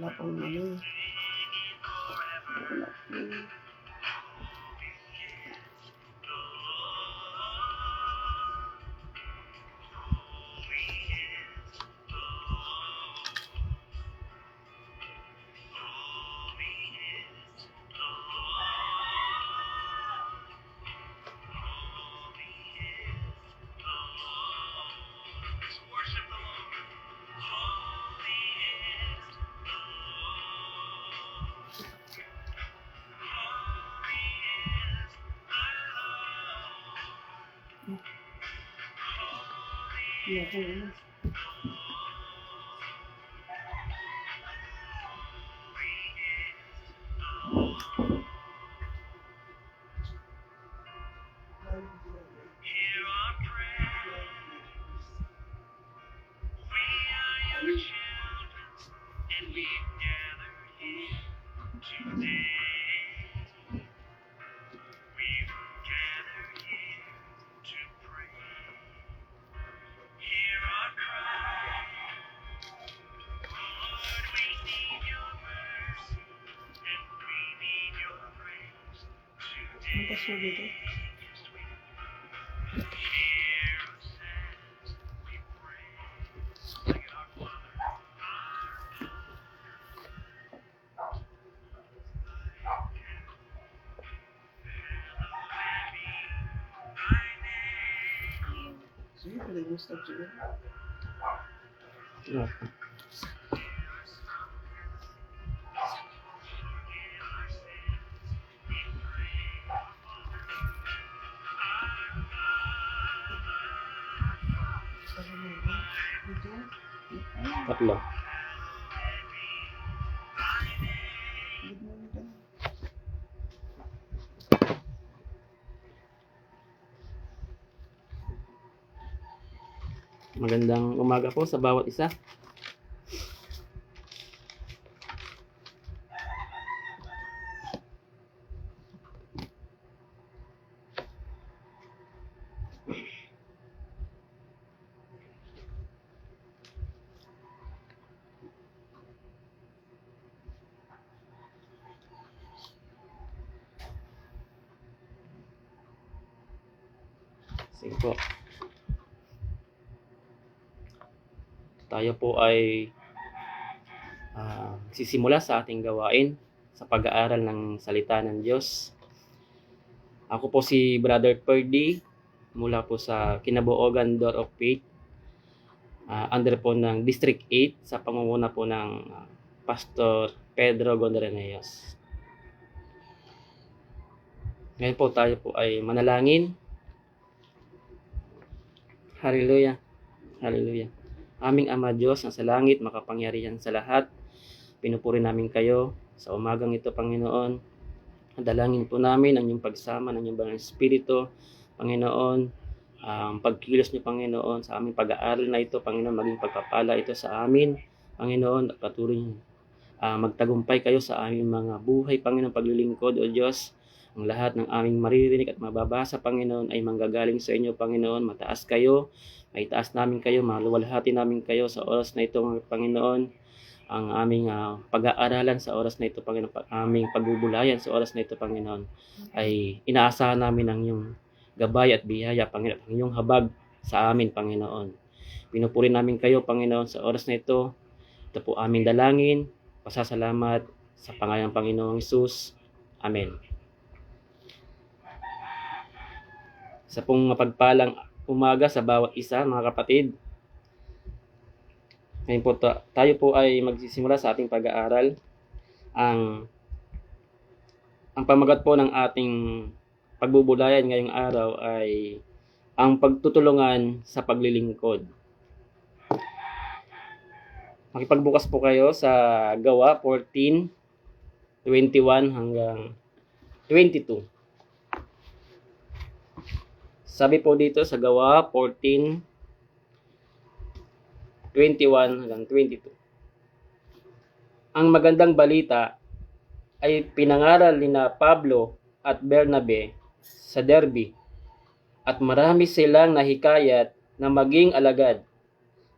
Wala pong ano. Wala pong... Wala pong ano. Ang password dito? Sige, pwede mo start siguro. Tatlo. Magandang umaga po sa bawat isa. Sige po. Tayo po ay sisimula sa ating gawain sa pag-aaral ng salita ng Diyos. Ako po si Brother Perdy mula po sa Kinabuogan Door of Faith, under po ng District 8 sa pangunguna po ng Pastor Pedro Gondareneos. Ngayon po tayo po ay manalangin. Hallelujah. Hallelujah. Aming Ama Diyos na sa langit, makapangyarihan sa lahat, pinupuri namin kayo sa umagang ito, Panginoon. Dalangin po namin ang iyong pagsama ng iyong Banal Espiritu, Panginoon. Ang pagkilos niyo, Panginoon, sa aming pag-aaral na ito, Panginoon, maging pagpapala ito sa amin, Panginoon, at patuloy magtagumpay kayo sa aming mga buhay, Panginoon, paglilingkod, O Diyos. Ang lahat ng aming maririnig at mababasa, Panginoon, ay manggagaling sa inyo, Panginoon. Mataas kayo, maitaas namin kayo, maluwalhati namin kayo sa oras na ito, Panginoon. Ang aming pag-aaralan sa oras na ito, Panginoon, aming pagbubulayan sa oras na ito, Panginoon, ay inaasahan namin ang iyong gabay at biyaya, Panginoon, ang iyong habag sa amin, Panginoon. Pinupuri namin kayo, Panginoon, sa oras na ito. Ito po aming dalangin, pasasalamat sa pangalan ng Panginoong Hesus. Amen. Sa pong mapagpalang umaga sa bawat isa, mga kapatid. Ngayon po tayo po ay magsisimula sa ating pag-aaral. Ang pamagat po ng ating pagbubulayan ngayong araw ay ang pagtutulungan sa paglilingkod. Makipagbukas po kayo sa Gawa 14:21 hanggang 22. Sabi po dito sa Gawa 14:21 hanggang 22. Ang magandang balita ay pinangaral ni na Pablo at Bernabe sa Derbe, at marami silang nahikayat na maging alagad.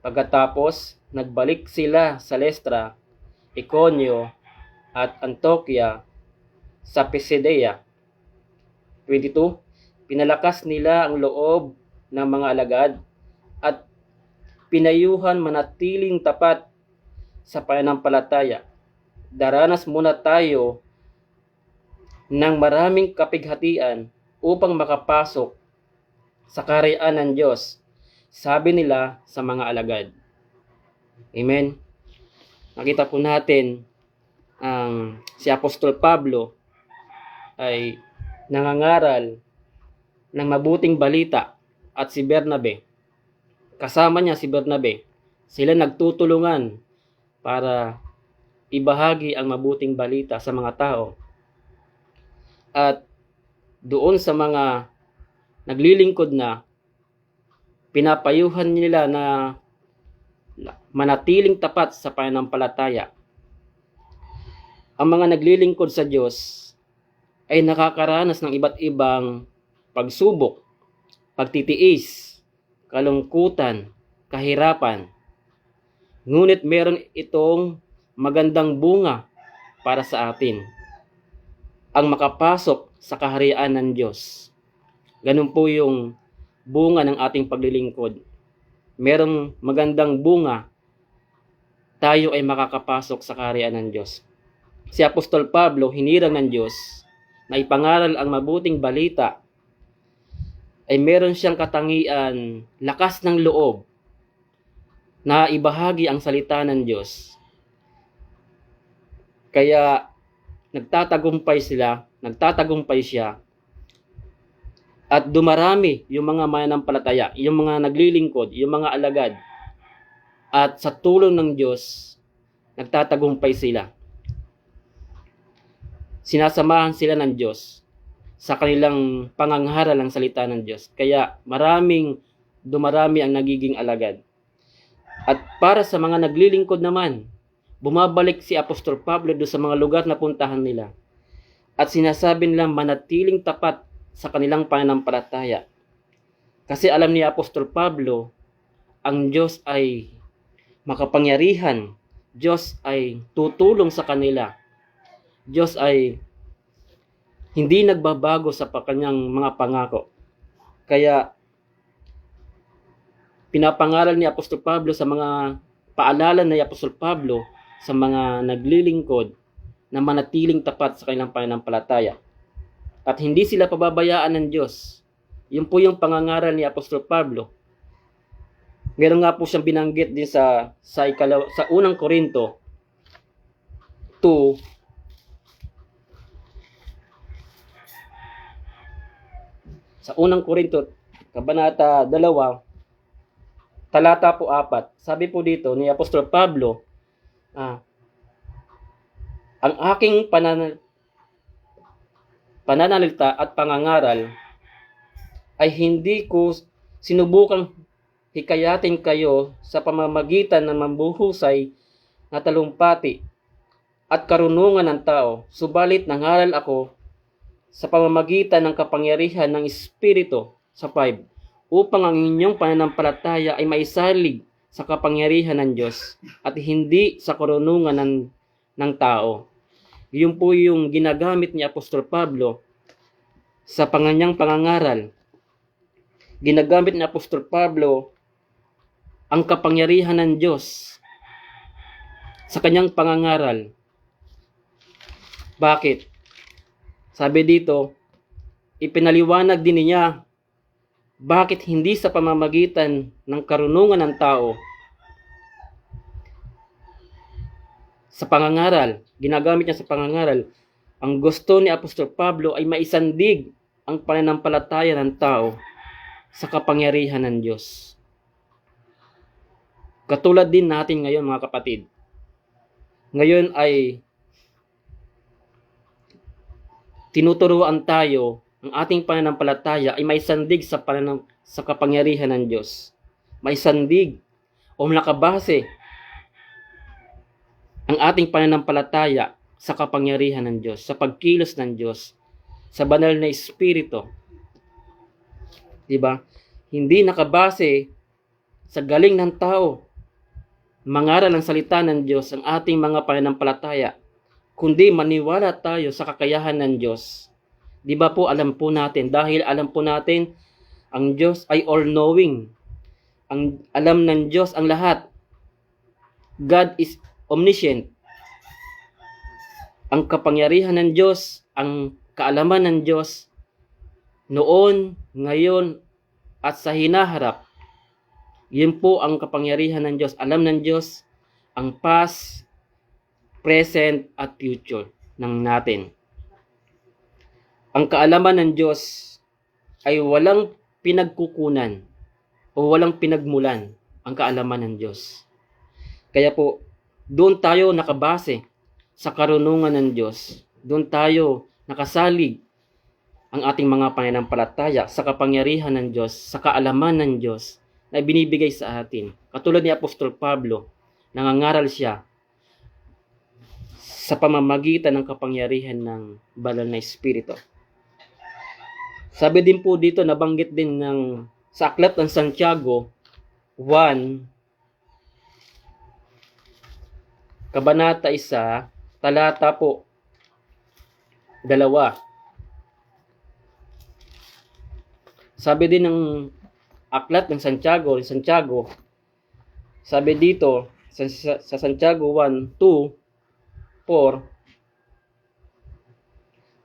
Pagkatapos, nagbalik sila sa Lestra Iconio, at Antioquia sa Pisidia. 22. Pinalakas nila ang loob ng mga alagad at pinayuhan manatiling tapat sa pananampalataya. Daranas muna tayo ng maraming kapighatian upang makapasok sa kaharian ng Diyos, sabi nila sa mga alagad. Amen. Nakita po natin si Apostol Pablo ay nangangaral ng mabuting balita at si Bernabe, kasama niya si Bernabe, sila nagtutulungan para ibahagi ang mabuting balita sa mga tao. At doon sa mga naglilingkod na, pinapayuhan nila na manatiling tapat sa pananampalataya. Ang mga naglilingkod sa Diyos ay nakakaranas ng iba't ibang pagsubok, pagtitiis, kalungkutan, kahirapan. Ngunit meron itong magandang bunga para sa atin, ang makapasok sa kaharian ng Diyos. Ganun po yung bunga ng ating paglilingkod. Merong magandang bunga, tayo ay makakapasok sa kaharian ng Diyos. Si Apostol Pablo, hinirang ng Diyos na ipangaral ang mabuting balita, ay meron siyang katangian, lakas ng loob, na ibahagi ang salita ng Diyos. Kaya nagtatagumpay siya, at dumarami yung mga mananampalataya, yung mga naglilingkod, yung mga alagad, at sa tulong ng Diyos, nagtatagumpay sila. Sinasamahan sila ng Diyos sa kanilang pangangaral ng salita ng Diyos. Kaya dumarami ang nagiging alagad. At para sa mga naglilingkod naman, bumabalik si Apostol Pablo doon sa mga lugar na puntahan nila. At sinasabi nilang manatiling tapat sa kanilang pananampalataya. Kasi alam ni Apostol Pablo, ang Diyos ay makapangyarihan. Diyos ay tutulong sa kanila. Diyos ay hindi nagbabago sa kanyang mga pangako. Kaya pinapangaral ni Apostol Pablo sa mga paalala ni Apostol Pablo sa mga naglilingkod na manatiling tapat sa kanilang pananampalataya. At hindi sila pababayaan ng Diyos. Yun po yung pangangaral ni Apostol Pablo. Meron nga po siyang binanggit din sa unang Korinto 2, sa unang Korinto, kabanata 2, talata po 4, sabi po dito ni Apostol Pablo, ang aking pananalita at pangangaral ay hindi ko sinubukang hikayatin kayo sa pamamagitan ng mambuhusay na talumpati at karunungan ng tao, subalit nangaral ako sa pamamagitan ng kapangyarihan ng Espiritu, sa 5, upang ang inyong pananampalataya ay maisalig sa kapangyarihan ng Diyos at hindi sa karunungan ng tao. Yun po yung ginagamit ni Apostol Pablo sa kanyang pangangaral. Ginagamit ni Apostol Pablo ang kapangyarihan ng Diyos sa kanyang pangangaral. Bakit? Sabi dito, ipinaliwanag din niya bakit hindi sa pamamagitan ng karunungan ng tao. Sa pangangaral, ginagamit niya sa pangangaral, ang gusto ni Apostol Pablo ay maisandig ang pananampalataya ng tao sa kapangyarihan ng Diyos. Katulad din natin ngayon, mga kapatid. Ngayon ay tinuturuan tayo, ang ating pananampalataya ay maisandig sa kapangyarihan ng Diyos. Maisandig o nakabase ang ating pananampalataya sa kapangyarihan ng Diyos, sa pagkilos ng Diyos, sa banal na Espiritu. Diba? Hindi nakabase sa galing ng tao. mangaral ng salita ng Diyos ang ating mga pananampalataya, kundi maniwala tayo sa kakayahan ng Diyos. Di ba po alam po natin, dahil alam po natin ang Diyos ay all-knowing. Ang alam ng Diyos ang lahat. God is omniscient. Ang kapangyarihan ng Diyos, ang kaalaman ng Diyos, noon, ngayon, at sa hinaharap, yun po ang kapangyarihan ng Diyos. Alam ng Diyos ang past, present, at future ng natin. Ang kaalaman ng Diyos ay walang pinagkukunan o walang pinagmulan ang kaalaman ng Diyos. Kaya po, doon tayo nakabase sa karunungan ng Diyos. Doon tayo nakasalig ang ating mga pananampalataya sa kapangyarihan ng Diyos, sa kaalaman ng Diyos na binibigay sa atin. Katulad ni Apostol Pablo, nangangaral siya sa pamamagitan ng kapangyarihan ng banal na Espiritu. Sabi din po dito, nabanggit din sa aklat ng Santiago 1, Kabanata 1, talata po 2. Sabi din ng aklat ng Santiago, sabi dito sa Santiago 1, 2, 4,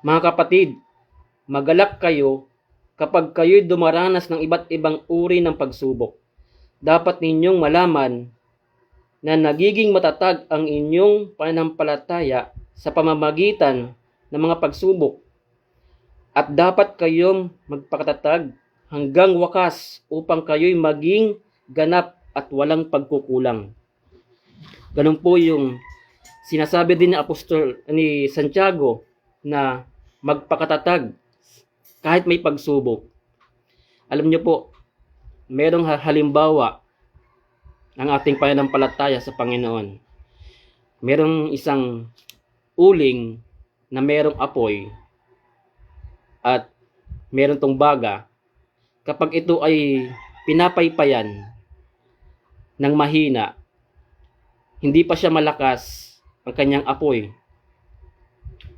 mga kapatid, magalak kayo kapag kayo'y dumaranas ng iba't ibang uri ng pagsubok. Dapat ninyong malaman na nagiging matatag ang inyong pananampalataya sa pamamagitan ng mga pagsubok. At dapat kayong magpakatatag hanggang wakas upang kayo'y maging ganap at walang pagkukulang. Ganun po yung sinasabi din ni Santiago na magpakatatag kahit may pagsubok. Alam niyo po, merong halimbawa ng ating pananampalataya sa Panginoon. Merong isang uling na merong apoy at meron tong baga. Kapag ito ay pinapaypayan ng mahina, hindi pa siya malakas ang kanyang apoy.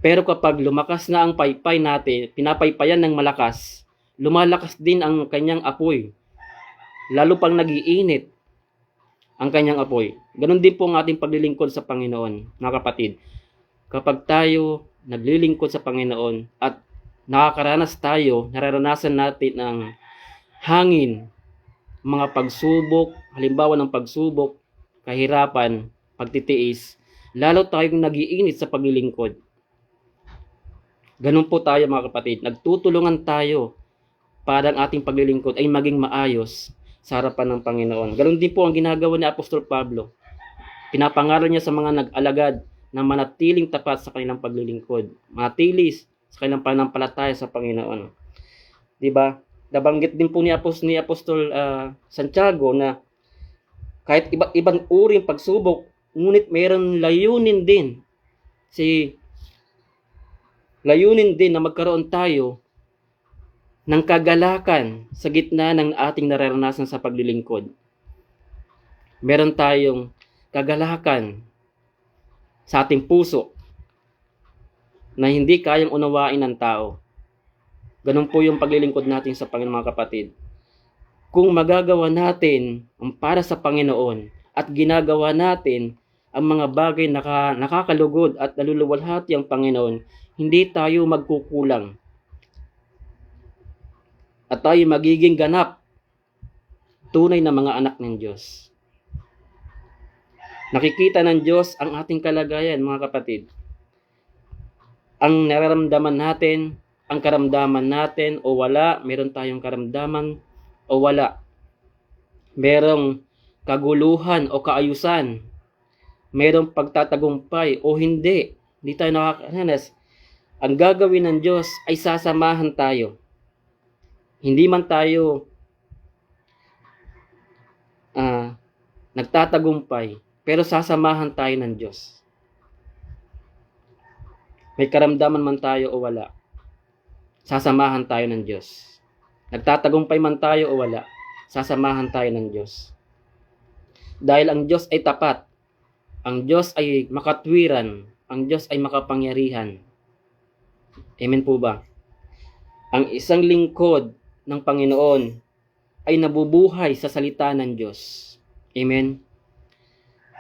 Pero kapag lumakas na ang paypay natin, pinapaypayan ng malakas, lumalakas din ang kanyang apoy. Lalo pang nagiinit ang kanyang apoy. Ganon din po ang ating paglilingkod sa Panginoon, mga kapatid. Kapag tayo naglilingkod sa Panginoon at nakakaranas tayo, nararanasan natin ang hangin, mga pagsubok, halimbawa ng pagsubok, kahirapan, pagtitiis, lalo tayong nagiinit sa paglilingkod. Ganun po tayo, mga kapatid. Nagtutulungan tayo para ang ating paglilingkod ay maging maayos sa harapan ng Panginoon. Ganun din po ang ginagawa ni Apostol Pablo. Pinapangaral niya sa mga nag-alagad na manatiling tapat sa kanilang paglilingkod. Manatilis sa kanilang pananampalataya sa Panginoon. Diba? Nabanggit din po ni Apostol Santiago na kahit ibang uri ng pagsubok, ngunit mayroon layunin din na magkaroon tayo ng kagalakan sa gitna ng ating nararanasan sa paglilingkod. Meron tayong kagalakan sa ating puso na hindi kayang unawain ng tao. Ganun po yung paglilingkod natin sa Panginoon, mga kapatid. Kung magagawa natin ang para sa Panginoon at ginagawa natin ang mga bagay na nakakalugod at naluluwalhati ang Panginoon, hindi tayo magkukulang. At tayo magiging ganap, tunay na mga anak ng Diyos. Nakikita ng Diyos ang ating kalagayan, mga kapatid. Ang nararamdaman natin, ang karamdaman natin o wala, meron tayong karamdaman o wala. Merong kaguluhan o kaayusan. Merong pagtatagumpay o hindi. Hindi tayo nakakaranas. Ang gagawin ng Diyos ay sasamahan tayo. Hindi man tayo nagtatagumpay, pero sasamahan tayo ng Diyos. May karamdaman man tayo o wala, sasamahan tayo ng Diyos. Nagtatagumpay man tayo o wala, sasamahan tayo ng Diyos. Dahil ang Diyos ay tapat, ang Diyos ay makatwiran, ang Diyos ay makapangyarihan. Amen po ba? Ang isang lingkod ng Panginoon ay nabubuhay sa salita ng Diyos. Amen?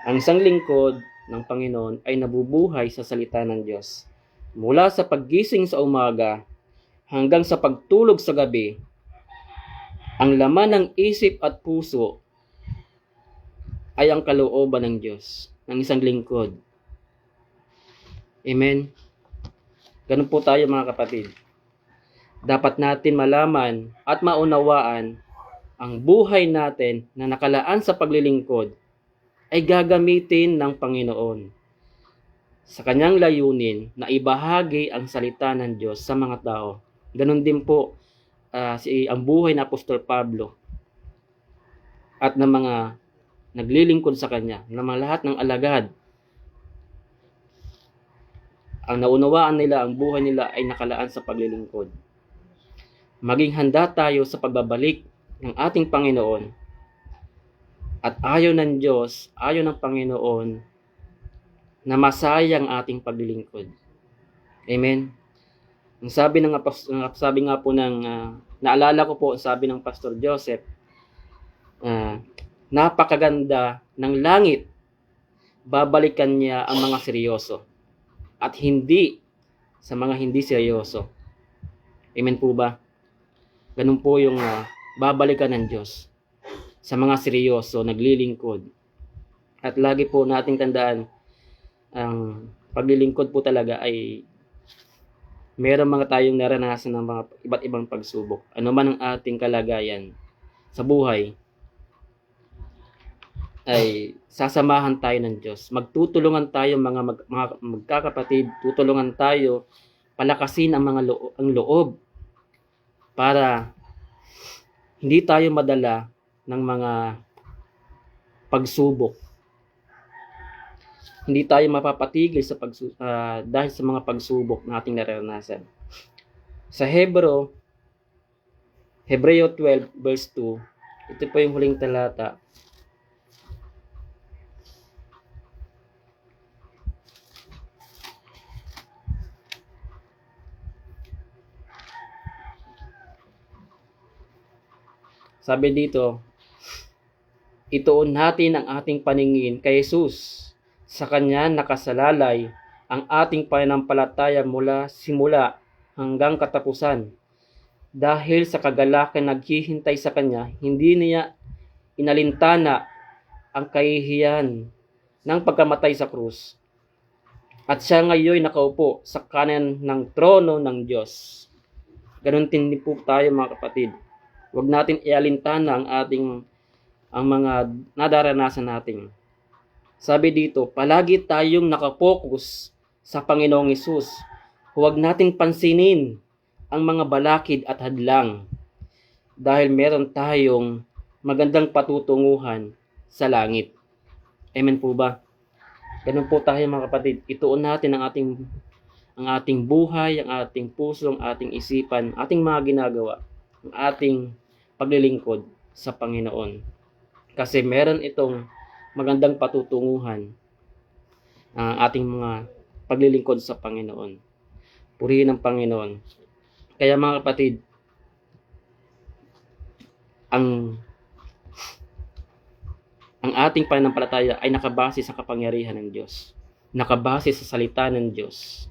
Ang isang lingkod ng Panginoon ay nabubuhay sa salita ng Diyos. Mula sa paggising sa umaga hanggang sa pagtulog sa gabi, ang laman ng isip at puso ay ang kalooban ng Diyos, ng isang lingkod. Amen? Ganun po tayo mga kapatid. Dapat natin malaman at maunawaan ang buhay natin na nakalaan sa paglilingkod ay gagamitin ng Panginoon sa kanyang layunin na ibahagi ang salita ng Diyos sa mga tao. Ganun din po ang buhay na Apostol Pablo at ng mga naglilingkod sa kanya, ng mga lahat ng alagad. Ang naunawaan nila, ang buhay nila ay nakalaan sa paglilingkod. Maging handa tayo sa pagbabalik ng ating Panginoon. At ayaw ng Diyos, ayaw ng Panginoon na masayang ating paglilingkod. Amen. Ang sabi nga po naalala ko po, sabi ng Pastor Joseph, napakaganda ng langit, babalikan niya ang mga seryoso at hindi sa mga hindi seryoso. Amen po ba? Ganun po yung babalikan ng Diyos sa mga seryoso, naglilingkod. At lagi po nating tandaan, ang paglilingkod po talaga ay meron mga tayong naranasan ng mga iba't ibang pagsubok. Ano man ang ating kalagayan sa buhay, ay sasamahan tayo ng Diyos. Magtutulungan tayo mga magkakapatid, tutulungan tayo, palakasin ang ang loob para hindi tayo madala ng mga pagsubok. Hindi tayo mapapatigil dahil sa mga pagsubok na ating naranasan. Sa Hebreo 12 verse 2, ito po yung huling talata. Sabi dito, ituon natin ang ating paningin kay Jesus. Sa Kanya nakasalalay ang ating pananampalataya mula simula hanggang katapusan. Dahil sa kagalakan naghihintay sa Kanya, hindi niya inalintana ang kahihiyan ng pagkamatay sa krus. At siya ngayon nakaupo sa kanan ng trono ng Diyos. Ganun din po tayo mga kapatid. Huwag natin ialintana ang mga nadaranasan natin. Sabi dito, palagi tayong nakapokus sa Panginoong Hesus. Huwag nating pansinin ang mga balakid at hadlang dahil meron tayong magandang patutunguhan sa langit. Amen po ba? Ganun po tayo mga kapatid. Ituon natin ang ating buhay, ang ating puso, ang ating isipan, ating mga ginagawa, ang ating paglilingkod sa Panginoon. Kasi meron itong magandang patutunguhan ang ating mga paglilingkod sa Panginoon. Purihin ang Panginoon. Kaya mga kapatid, ang ating pananampalataya ay nakabase sa kapangyarihan ng Diyos. Nakabase sa salita ng Diyos.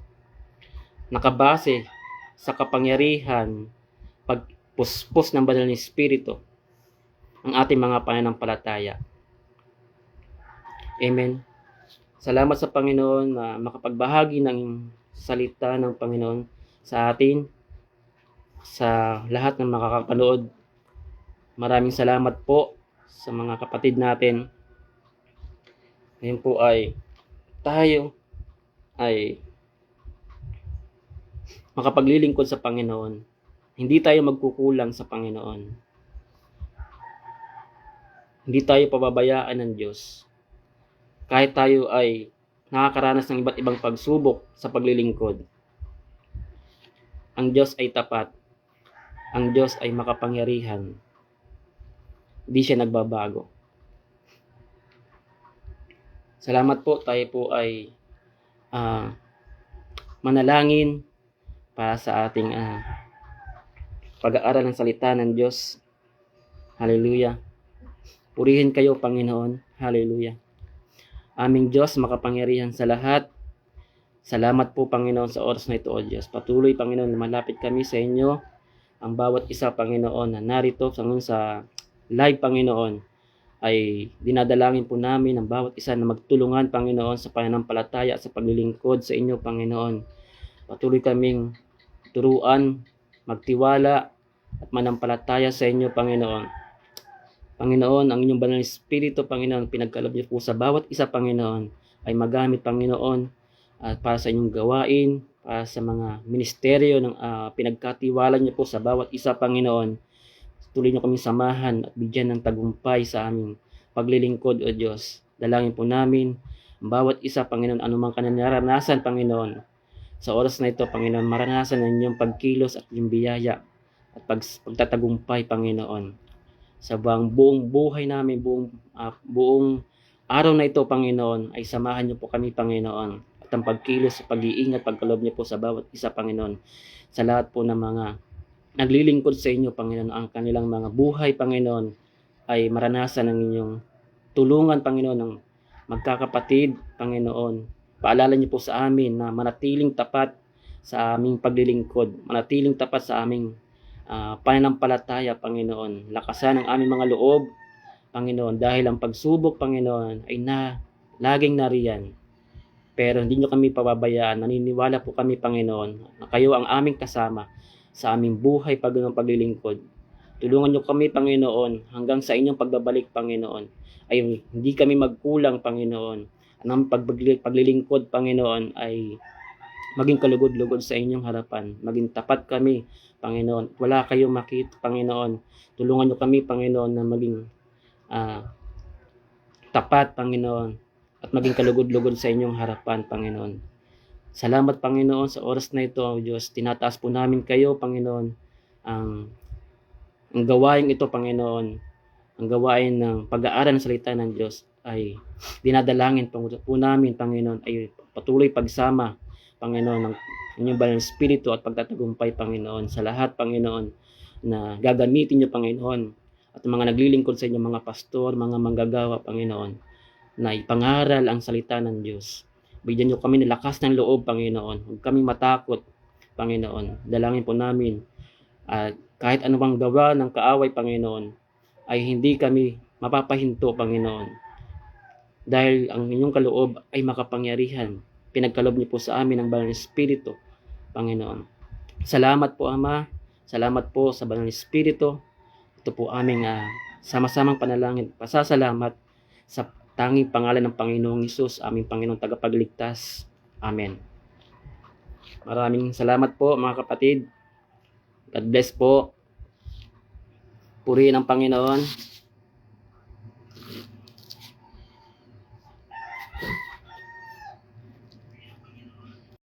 Nakabase sa kapangyarihan pagpuspos ng banal na Espiritu ang ating mga pananampalataya. Amen. Salamat sa Panginoon na makapagbahagi ng salita ng Panginoon sa atin, sa lahat ng makakapanood. Maraming salamat po sa mga kapatid natin. Ngayon po ay tayo ay makapaglilingkod sa Panginoon. Hindi tayo magkukulang sa Panginoon. Hindi tayo pababayaan ng Diyos. Kahit tayo ay nakakaranas ng iba't ibang pagsubok sa paglilingkod. Ang Diyos ay tapat. Ang Diyos ay makapangyarihan. Hindi siya nagbabago. Salamat po, tayo po ay ah, manalangin para sa ating pag-aaral ng salita ng Diyos. Hallelujah. Purihin kayo, Panginoon. Hallelujah. Aming Diyos, makapangyarihan sa lahat. Salamat po, Panginoon, sa oras na ito, O Diyos. Patuloy, Panginoon, malapit kami sa inyo. Ang bawat isa, Panginoon, na narito sa live, Panginoon, ay dinadalangin po namin ang bawat isa na magtulungan, Panginoon, sa pananampalataya at sa paglilingkod sa inyo, Panginoon. Patuloy kaming turuan, magtiwala, at manampalataya sa inyo, Panginoon. Panginoon, ang inyong banal na Espiritu, Panginoon, pinagkaloob niyo po sa bawat isa, Panginoon, ay magamit, Panginoon, at para sa inyong gawain, para sa mga ministeryo ng pinagkatiwala niyo po sa bawat isa, Panginoon. Tuloy niyo kaming samahan at bigyan ng tagumpay sa aming paglilingkod, O Diyos. Dalangin po namin ang bawat isa, Panginoon, anumang kananaranasan, Panginoon. Sa oras na ito, Panginoon, maranasan ang inyong pagkilos at inyong biyaya at pagtatagumpay, Panginoon. Sa buong buhay namin, buong araw na ito, Panginoon, ay samahan niyo po kami, Panginoon. At ang pagkilos, pag-iingat, pagkaloob niyo po sa bawat isa, Panginoon. Sa lahat po ng mga naglilingkod sa inyo, Panginoon, ang kanilang mga buhay, Panginoon, ay maranasan ng inyong tulungan, Panginoon, ng magkakapatid, Panginoon. Paalala niyo po sa amin na manatiling tapat sa aming paglilingkod, manatiling tapat sa aming pananampalataya, Panginoon. Lakasan ang aming mga loob, Panginoon, dahil ang pagsubok, Panginoon, ay laging nariyan. Pero hindi niyo kami pababayaan. Naniniwala po kami, Panginoon, na kayo ang aming kasama sa aming buhay paglilingkod. Tulungan niyo kami, Panginoon, hanggang sa inyong pagbabalik, Panginoon, ay hindi kami magkulang, Panginoon. Ang paglilingkod, Panginoon, ay maging kalugod-lugod sa inyong harapan. Maging tapat kami, Panginoon. Wala kayong makita, Panginoon. Tulungan niyo kami, Panginoon, na maging tapat, Panginoon, at maging kalugod-lugod sa inyong harapan, Panginoon. Salamat, Panginoon, sa oras na ito, O Diyos. Tinataas po namin kayo, Panginoon, ang gawain ito, Panginoon, ang gawain ng pag-aaral ng salita ng Diyos ay dinadalangin po namin, Panginoon, ay patuloy pagsama, Panginoon, ng inyong banal na Espiritu at pagtatagumpay, Panginoon, sa lahat, Panginoon, na gagamitin niyo, Panginoon, at mga naglilingkod sa inyo, mga pastor, mga manggagawa, Panginoon, na ipangaral ang salita ng Diyos. Bigyan niyo kami ng lakas ng loob, Panginoon. Huwag kaming matakot, Panginoon. Dalangin po namin at kahit anumang gawa ng kaaway, Panginoon, ay hindi kami mapapahinto, Panginoon. Dahil ang inyong kaloob ay makapangyarihan. Pinagkaloob niyo po sa amin ang banal na Espiritu, Panginoon. Salamat po, Ama. Salamat po sa banal na Espiritu. Ito po aming sama-samang panalangin. Pasasalamat sa tanging pangalan ng Panginoong Hesus, aming Panginoong tagapagligtas. Amen. Maraming salamat po, mga kapatid. God bless po. Purihin ang Panginoon.